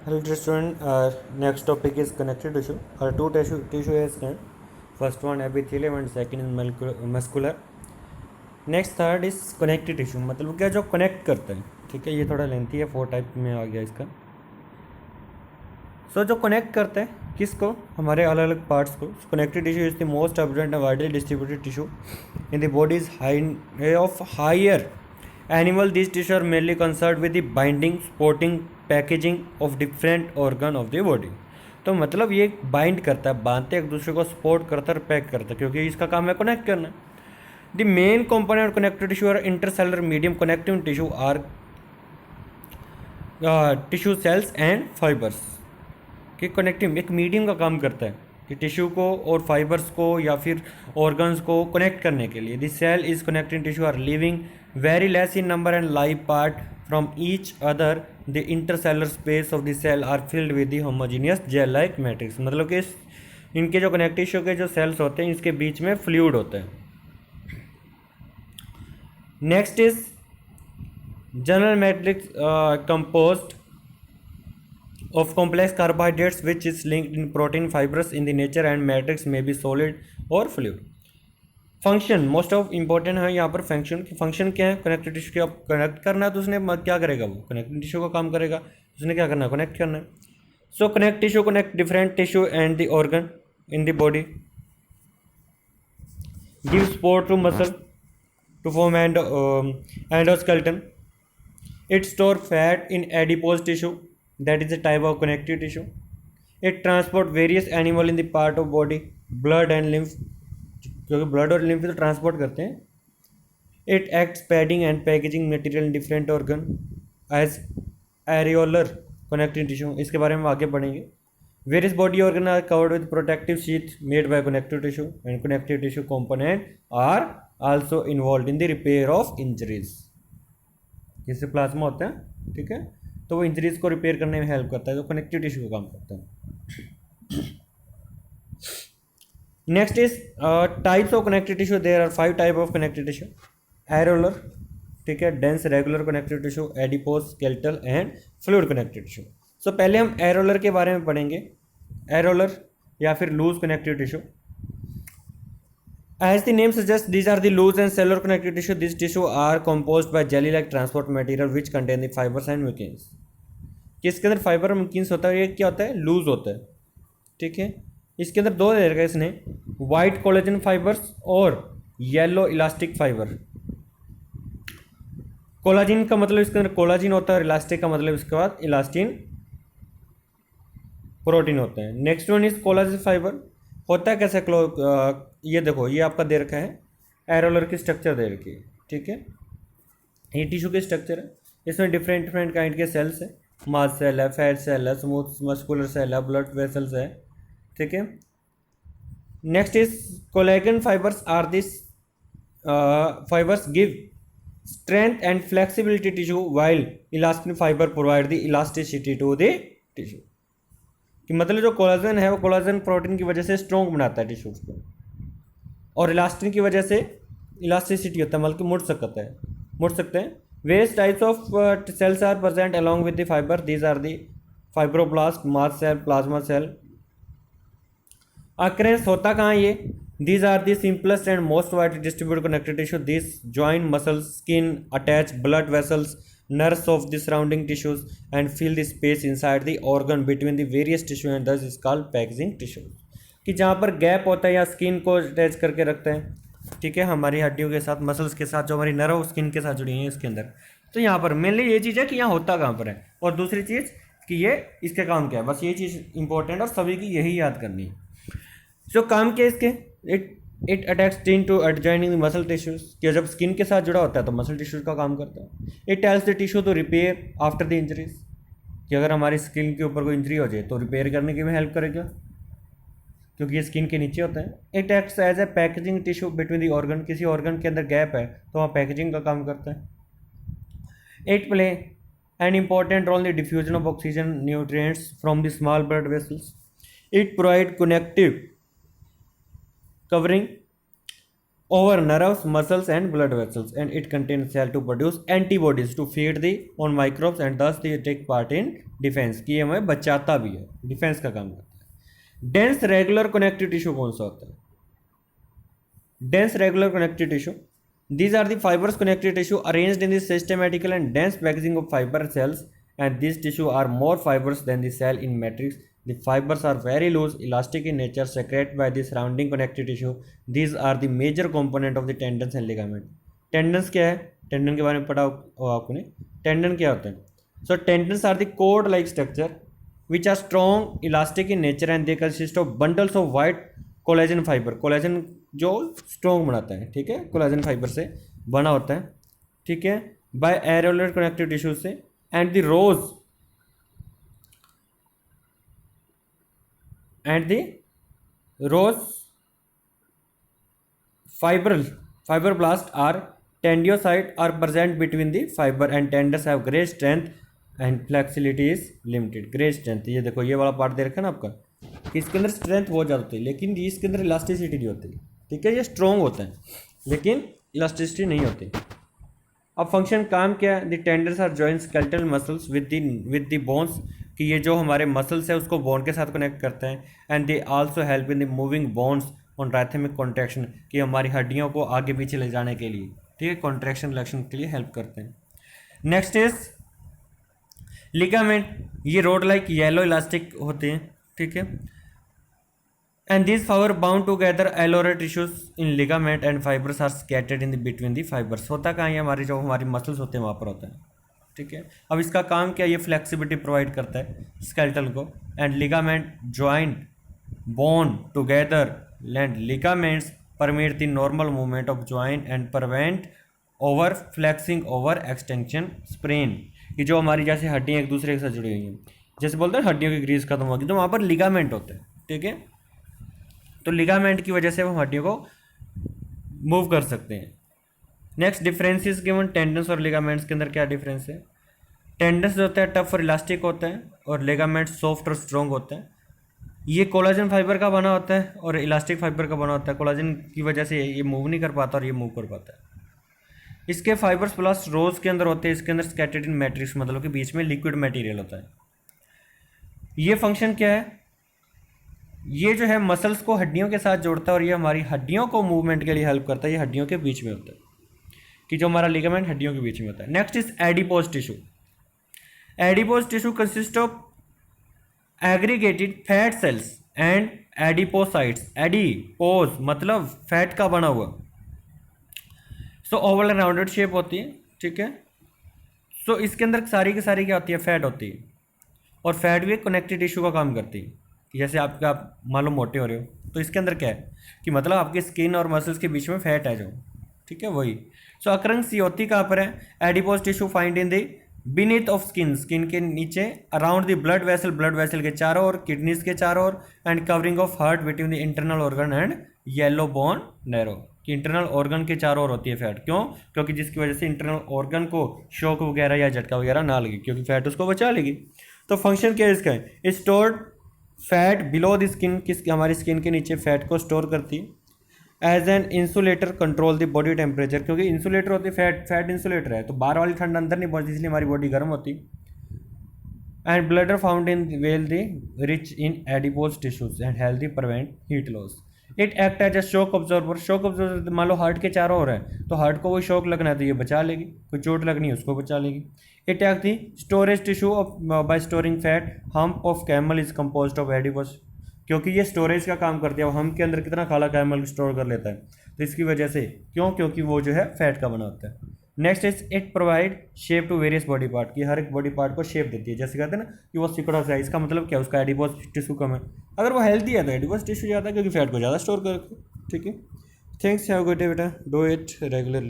Hello, student. Next topic is connective tissue. Two tissue is there. First one epithelium and second is muscular. Next third is connective tissue, मतलब क्या जो connect करता है. ठीक है, ये थोड़ा लेंथी है, 4 टाइप में आ गया इसका. जो कनेक्ट करता है किसको, हमारे अलग अलग पार्ट्स को. Connective tissue is the most abundant and widely distributed tissue in the body is high of higher animal. This tissue are mainly concern with the binding, supporting, packaging of different organ of the body. तो मतलब ये bind करता है, बांधते हैं एक दूसरे को, सपोर्ट करता है और पैक करता है, क्योंकि इसका काम है कनेक्ट करना. The main component connective tissue और intercellular medium connective tissue are tissue cells and fibres. कि कनेक्टिव एक मीडियम का काम करता है कि टिश्यू को और फाइबर्स को या फिर ऑर्गन्स को कनेक्ट करने के लिए. This cell is connecting tissue are living very less in number and live part from each other. The intercellular space of the cell are filled with the homogeneous gel like matrix. मतलब कि इनके जो connective tissue के जो sales होते हैं इसके बीच में फ्लूइड होता है. Next is general matrix composed of complex carbohydrates which is linked in protein fibers in the nature and matrix may be solid or fluid. Function most of important है यहाँ पर. फंक्शन क्या है, कनेक्टिव टिश्यू के. अब connect करना है तो उसने क्या करेगा, वो कनेक्टिव टिश्यू का काम करेगा. उसने क्या करना है, कनेक्ट करना है. So connect tissue connect different tissue and the organ in the body, give support to muscle to form endoskeleton. It store fat in adipose tissue, that is a type of connective tissue. It transport various animal in the part of body, blood and lymph, क्योंकि blood और lymph तो transport करते हैं. It acts padding and packaging material in different organ as areolar connective tissue. इसके बारे में आगे पढ़ेंगे. Various body organ are covered with protective sheath made by connective tissue, and connective tissue component are also involved in the repair of injuries. जैसे plasma होता है, ठीक है, तो वो इंजरीज को रिपेयर करने में हेल्प करता है, जो कनेक्टिव टिश्यू का काम करता है. Next is types of connective tissue. There are 5 type of connective tissue. Areolar, ठीक है, dense regular connective tissue, adipose, skeletal and fluid connective tissue. So पहले हम एरोलर के बारे में पढ़ेंगे. एरोलर या फिर loose connective tissue. As the name suggests, these are the loose and cellular connective tissue. These tissue are composed by jelly-like transport material which contain the fibers and mucins. किसके अंदर fibre और मुकिन्स होता है, ये क्या होता है, लूज होता है. ठीक है, इसके अंदर दो दे रखा है इसने, वाइट कोलेजन फाइबर्स और येलो इलास्टिक फाइबर. कोलाजिन का मतलब इसके अंदर कोलाजिन होता है और इलास्टिक का मतलब इसके बाद इलास्टिन प्रोटीन होता है. Next one is collagen fibre. होता है कैसे, ये देखो, ये आपका दे रखा है, एरोलर की स्ट्रक्चर दे रखी है. ठीक है, ये टिश्यू की स्ट्रक्चर है. इसमें डिफरेंट काइंड के सेल्स है. मास सेल है, फैट सेल है, स्मूथ मस्कुलर सेल है, ब्लड वेसल्स है. ठीक है. Next is collagen fibers are this fibers give strength and flexibility tissue while elastin fiber provide the elasticity to the tissue. कि मतलब जो कोलाजन है वो कोलाजन प्रोटीन की वजह से स्ट्रॉन्ग बनाता है टिश्यूज को, और इलास्टिन की वजह से इलास्टिसिटी होता है, मतलब मुड़ सकते हैं. Various types of cells are present along with the fiber. These are the fibroblast, mass cell, plasma cell. Occurrence होता कहाँ ये, these are the simplest and most widely distributed connective tissue. This join muscles, skin, attach blood vessels, nerves of the surrounding tissues and fill the space inside the organ between the various tissue and thus is called packaging tissue. कि जहाँ पर gap होता है या skin को attach करके रखते हैं, ठीक है, हमारी हड्डियों के साथ, मसल्स के साथ, जो हमारी नर्व स्किन के साथ जुड़ी हैं इसके अंदर. तो यहाँ पर मेनली ये चीज़ है कि यहाँ होता कहाँ पर है, और दूसरी चीज़ कि ये इसके काम क्या है. बस ये चीज़ इंपॉर्टेंट और सभी की यही याद करनी है. जो काम क्या है इसके, it attacks skin to adjoining the muscle tissues. कि जब स्किन के साथ जुड़ा होता है तो मसल टिश्यूज का काम करता है. It tells the tissue to repair after the injuries. कि अगर हमारी स्किन के ऊपर कोई इंजरी हो जाए तो रिपेयर करने की भी हेल्प करेगा, क्योंकि ये स्किन के नीचे होता है. It acts as a packaging tissue between the organ. किसी ऑर्गन के अंदर गैप है तो वहाँ पैकेजिंग का काम करता है. It play an important role in the diffusion of oxygen nutrients from the small blood vessels. It provide connective covering over nerves, muscles and blood vessels, and it contains cell to produce antibodies to feed the on microbes and thus they take part in defense कि ये हमें बचाता भी है, defence का काम करता है। डेंस रेगुलर कनेक्टिव टिश्यू कौन सा होता है? dense regular connective tissue, these are the fibrous connective tissue arranged in the systematical and dense packaging of fiber cells, and these tissue are more fibrous than the cell in matrix. The fibers are very loose, elastic in nature, secreted by the surrounding connective tissue. These are the major component of the tendons and ligament. Tendons क्या है? Tendon के बारे में पढ़ा हो आपने? Tendon क्या होता है? So tendons are the cord like structure which are strong, elastic in nature, and they consist of bundles of white collagen fibre, collagen जो स्ट्रॉन्ग बनाता है, ठीक है, कोलेजन फाइबर से बना होता है, ठीक है, बाय एरोलर कनेक्टिव टिश्यू से, and the rows fibroblasts are tendinocyte are present between the fiber and tendons have great strength and flexibility is limited. great strength, ये देखो ये वाला पार्ट दे रखा है ना आपका कि इसके अंदर स्ट्रेंथ बहुत ज़्यादा होती है लेकिन इसके अंदर इलास्टिसिटी नहीं होती, ठीक है, ये स्ट्रॉन्ग होता है लेकिन इलास्टिसिटी नहीं होती। अब फंक्शन काम क्या है? The tendons are joint skeletal muscles with the bones, कि ये जो हमारे मसल्स है उसको बोन के साथ कनेक्ट करते हैं, and they also help in the moving bones on rhythmic contraction, कि हमारी हड्डियों को आगे पीछे ले जाने के लिए, ठीक है, कॉन्ट्रैक्शन रिलेक्शन के लिए हेल्प करते हैं। नेक्स्ट इज लिगामेंट, ये रोड लाइक येलो इलास्टिक होते हैं, ठीक है, and this fibre bound together areolar tissues in ligament and fibres are scattered in the between the fibres. होता कहाँ है? हमारी जो हमारी मसल्स होते हैं वहाँ पर होता है, ठीक है। अब इसका काम क्या? ये फ्लेक्सिबिलिटी प्रोवाइड करता है स्केलेटल को, and ligament joint bone together, and ligaments permit the normal movement of joint and prevent over flexing over extension sprain, कि जो हमारी जैसे हड्डियाँ एक दूसरे के साथ जुड़ी हुई हैं, जैसे बोलते हैं हड्डियों की ग्रीस खत्म होगी तो वहाँ पर लिगामेंट होता है, ठीक है, तो लिगामेंट की वजह से हम हड्डियों को मूव कर सकते हैं। नेक्स्ट डिफरेंसेस गिवन टेंडन्स और लिगामेंट्स के अंदर क्या डिफरेंस है? टेंडन्स जो होता है टफ और इलास्टिक होता है और लिगामेंट सॉफ्ट और स्ट्रॉन्ग होता है। ये कोलाजन फाइबर का बना होता है और इलास्टिक फाइबर का बना होता है, कोलाजन की वजह से ये मूव नहीं कर पाता और ये मूव कर पाता है। इसके फाइबर्स प्लस रोज के अंदर होते हैं, इसके अंदर स्कैटर्ड इन मैट्रिक्स, मतलब कि बीच में लिक्विड मटेरियल होता है। ये फंक्शन क्या है? ये जो है मसल्स को हड्डियों के साथ जोड़ता है और ये हमारी हड्डियों को मूवमेंट के लिए हेल्प करता है, ये हड्डियों के बीच में होता है, कि जो हमारा लिगामेंट हड्डियों के बीच में होता है। Next is adipose tissue. Adipose tissue consist of aggregated fat cells and adipocytes. Adipose मतलब फैट का बना हुआ, सो ओवल एंड राउंडेड शेप होती है, ठीक है। सो इसके अंदर सारी की सारी क्या होती है? फैट होती है, और फैट भी कनेक्टिव टिश्यू का काम करती है। जैसे आपका आप मान लो मोटे हो रहे हो तो इसके अंदर क्या है कि मतलब आपकी स्किन और मसल्स के बीच में फैट है जो, ठीक है, वही। सो अकरेंस ये होती कहाँ पर है? Adipose tissue find in the beneath of skin, skin के नीचे, around the blood vessel, blood vessel के चारों ओर, किडनीज के चारों ओर, and covering of heart between the internal organ and yellow bone marrow, कि इंटरनल ऑर्गन के चारों ओर होती है फैट। क्यों? क्योंकि जिसकी वजह से इंटरनल ऑर्गन को शॉक वगैरह या झटका वगैरह ना लगे, क्योंकि फैट उसको बचा लेगी। तो फंक्शन क्या है इसका? Stored fat below the skin, हमारी स्किन के नीचे फैट को स्टोर करती है। As an insulator control the body temperature, क्योंकि इंसुलेटर होती है फैट इंसुलेटर है, तो बाहर वाली ठंड अंदर नहीं पहुंचती, इसलिए हमारी बॉडी गर्म होती। And blubber found in whale the rich in adipose tissues and healthy prevent heat loss. It act as a shock absorber. Shock absorber मान लो हार्ट के चारों ओर है तो हार्ट को कोई शॉक लगना है तो ये बचा लेगी, कोई चोट लगनी है उसको बचा लेगी। It act the storage tissue of bye storing fat. Hump of camel is composed of adipose, क्योंकि ये स्टोरेज का काम करती है। हम के अंदर कितना खाला कैमल स्टोर कर लेता है, तो इसकी वजह से, क्यों? क्योंकि वो जो है फैट का बना होता है। Next is it provide shape to various body part, की हर एक बॉडी पार्ट को शेप देती है। जैसे कहते हैं ना कि वो सिकुड़ा सा है, इसका मतलब क्या? उसका एडिपोज टिश्यू कम है। अगर वो हेल्दी है तो एडिपोज टिश्यू ज़्यादा है, क्योंकि फैट को ज़्यादा स्टोर कर, ठीक है। Thanks, have a good day बेटा, डू इट रेगुलरली।